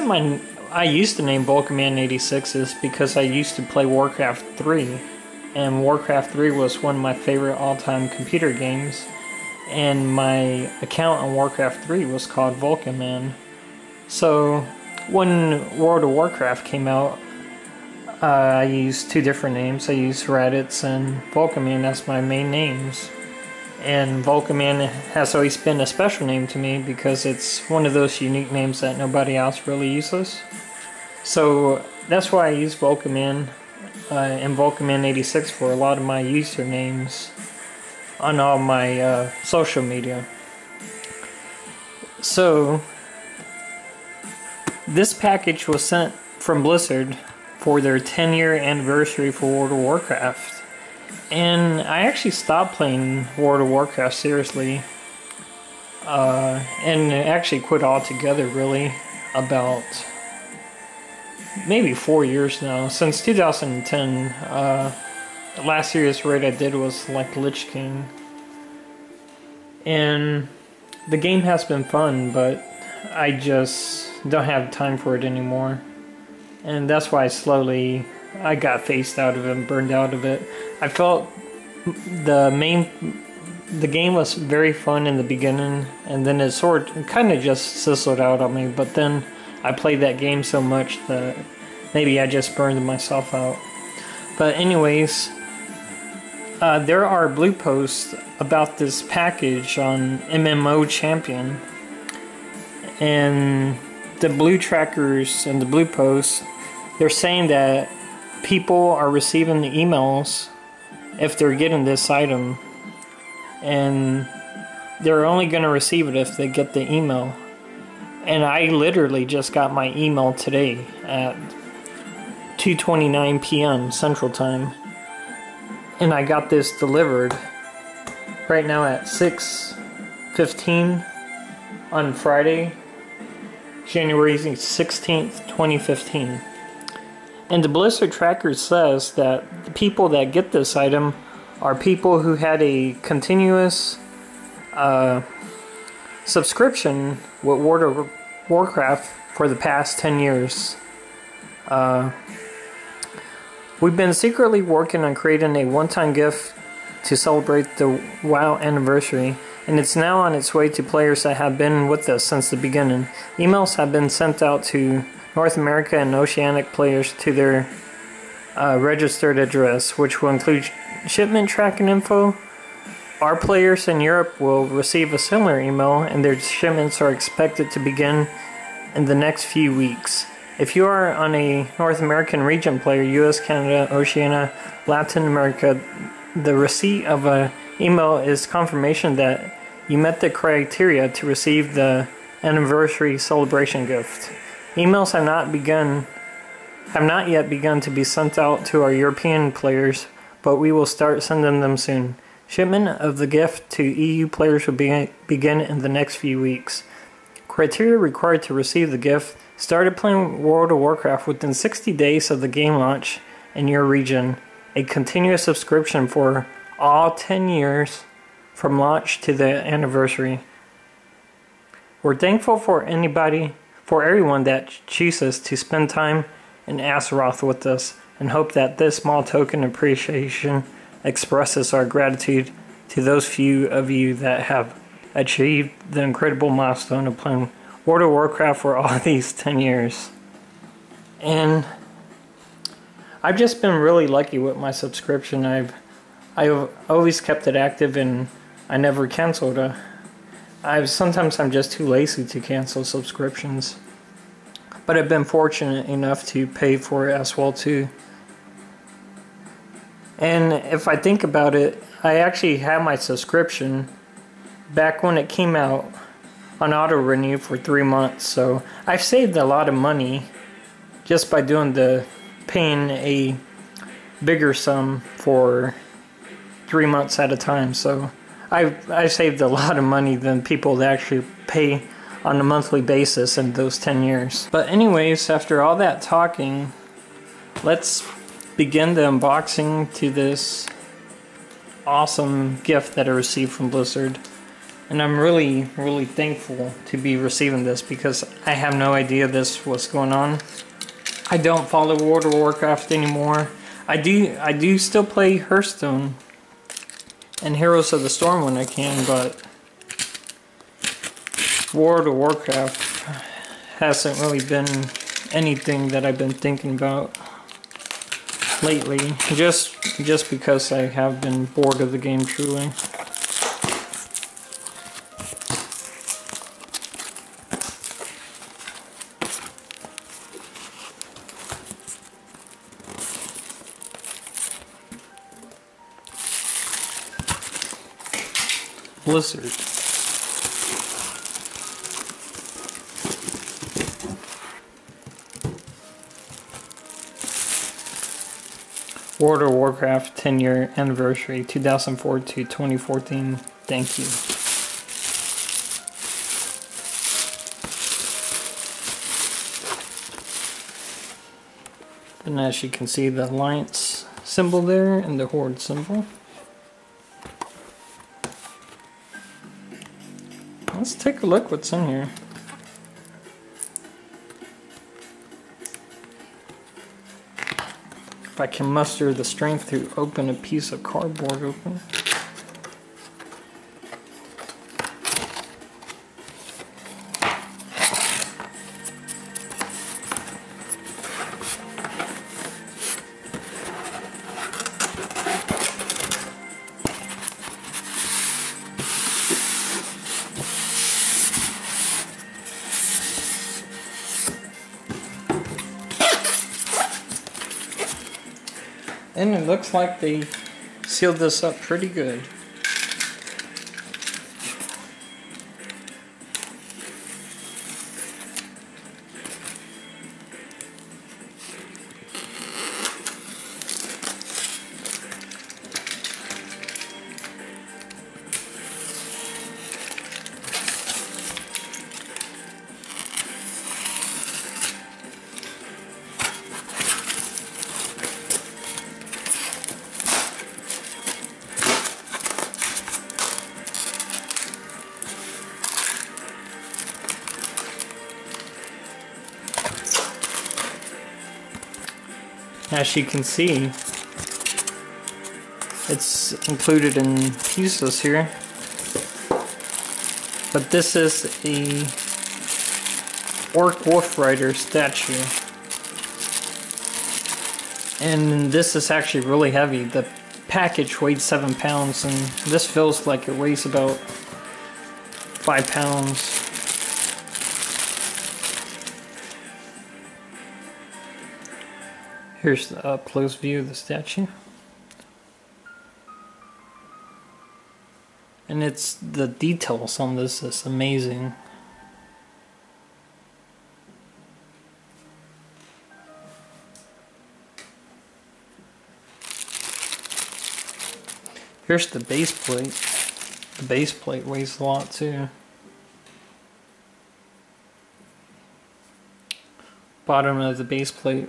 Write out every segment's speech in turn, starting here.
reason I used to name Vulcanman86 is because I used to play Warcraft 3, and Warcraft 3 was one of my favorite all-time computer games, and my account on Warcraft 3 was called Vulcanman. So when World of Warcraft came out, I used two different names. I used Raditz and Vulcanman as my main names. And Vulcanman has always been a special name to me because it's one of those unique names that nobody else really uses. So that's why I use Vulcanman and Vulcanman86 for a lot of my usernames on all my social media. So this package was sent from Blizzard for their 10-year anniversary for World of Warcraft. And I actually stopped playing World of Warcraft seriously, and actually quit altogether really about maybe 4 years now. Since 2010, the last serious raid I did was like Lich King. And the game has been fun, but I just don't have time for it anymore. And that's why I got phased out of it and burned out of it. I felt the game was very fun in the beginning, and then it kind of just sizzled out on me. But then I played that game so much that maybe I just burned myself out. But anyways, there are blue posts about this package on MMO Champion, and the blue trackers and the blue posts, they're saying that people are receiving the emails if they're getting this item, and they're only going to receive it if they get the email. And I literally just got my email today at 2:29 p.m. Central Time, and I got this delivered right now at 6:15 on Friday, January 16th, 2015. And the Blizzard tracker says that the people that get this item are people who had a continuous subscription with World of Warcraft for the past 10 years. We've been secretly working on creating a one-time gift to celebrate the WoW anniversary, and it's now on its way to players that have been with us since the beginning. Emails have been sent out to North America and Oceanic players to their registered address, which will include shipment tracking info. Our players in Europe will receive a similar email, and their shipments are expected to begin in the next few weeks. If you are on a North American region player, US, Canada, Oceania, Latin America, the receipt of an email is confirmation that you met the criteria to receive the anniversary celebration gift. Emails have not yet begun to be sent out to our European players, but we will start sending them soon. Shipment of the gift to EU players will begin in the next few weeks. Criteria required to receive the gift: started playing World of Warcraft within 60 days of the game launch in your region, a continuous subscription for all 10 years from launch to the anniversary. We're thankful for everyone that chooses to spend time in Azeroth with us, and hope that this small token of appreciation expresses our gratitude to those few of you that have achieved the incredible milestone of playing World of Warcraft for all these 10 years. And I've just been really lucky with my subscription. I've always kept it active, and I never canceled it. Sometimes I'm just too lazy to cancel subscriptions, but I've been fortunate enough to pay for it as well too. And if I think about it, I actually had my subscription back when it came out on auto renew for 3 months, so I've saved a lot of money just by paying a bigger sum for 3 months at a time. So I've saved a lot of money than people that actually pay on a monthly basis in those 10 years. But anyways, after all that talking, let's begin the unboxing to this awesome gift that I received from Blizzard. And I'm really, really thankful to be receiving this because I have no idea this was going on. I don't follow World of Warcraft anymore. I do still play Hearthstone and Heroes of the Storm when I can, but World of Warcraft hasn't really been anything that I've been thinking about lately, just because I have been bored of the game truly. Blizzard. World of Warcraft 10-year anniversary, 2004 to 2014. Thank you. And as you can see, the alliance symbol there and the horde symbol. Let's take a look what's in here. If I can muster the strength to open a piece of cardboard open. And it looks like they sealed this up pretty good. As you can see, it's included in pieces here, but this is a Orc Wolf Rider statue, and this is actually really heavy. The package weighed 7 pounds, and this feels like it weighs about 5 pounds. Here's the up-close view of the statue. And it's the details on this is amazing. Here's the base plate. The base plate weighs a lot too. Bottom of the base plate.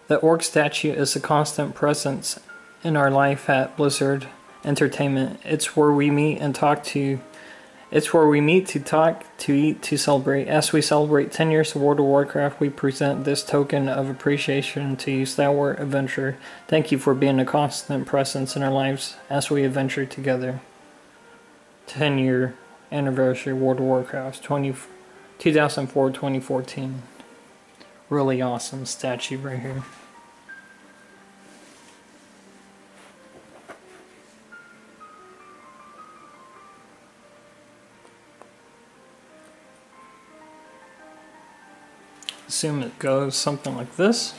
The orc statue is a constant presence in our life at Blizzard Entertainment. It's where we meet and talk to. It's where we meet to talk, to eat, to celebrate. As we celebrate 10 years of World of Warcraft, we present this token of appreciation to you, stalwart adventurer. Thank you for being a constant presence in our lives as we adventure together. 10-year anniversary World of Warcraft 2004-2014. Really awesome statue right here. Assume it goes something like this.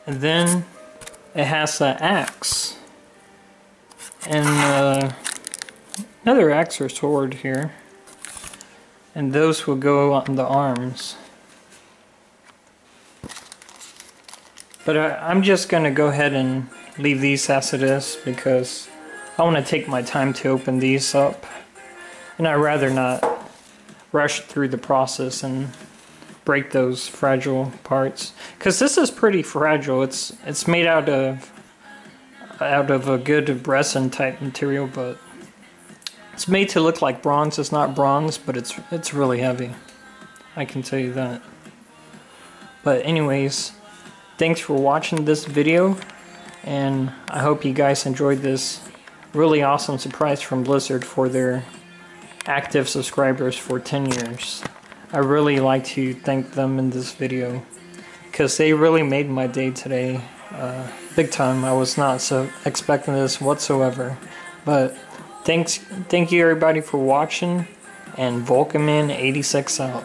And then it has an axe and another axe or sword here, and those will go on the arms. But I'm just going to go ahead and leave these as it is because I want to take my time to open these up, and I'd rather not rush through the process and break those fragile parts, because this is pretty fragile. It's made out of out of a good resin type material, but it's made to look like bronze. It's not bronze, but it's really heavy. I can tell you that. But anyways, thanks for watching this video, and I hope you guys enjoyed this really awesome surprise from Blizzard for their active subscribers for 10 years. I really like to thank them in this video because they really made my day today. Big time. I was not so expecting this whatsoever. But thank you everybody for watching, and Vulcanman86 out.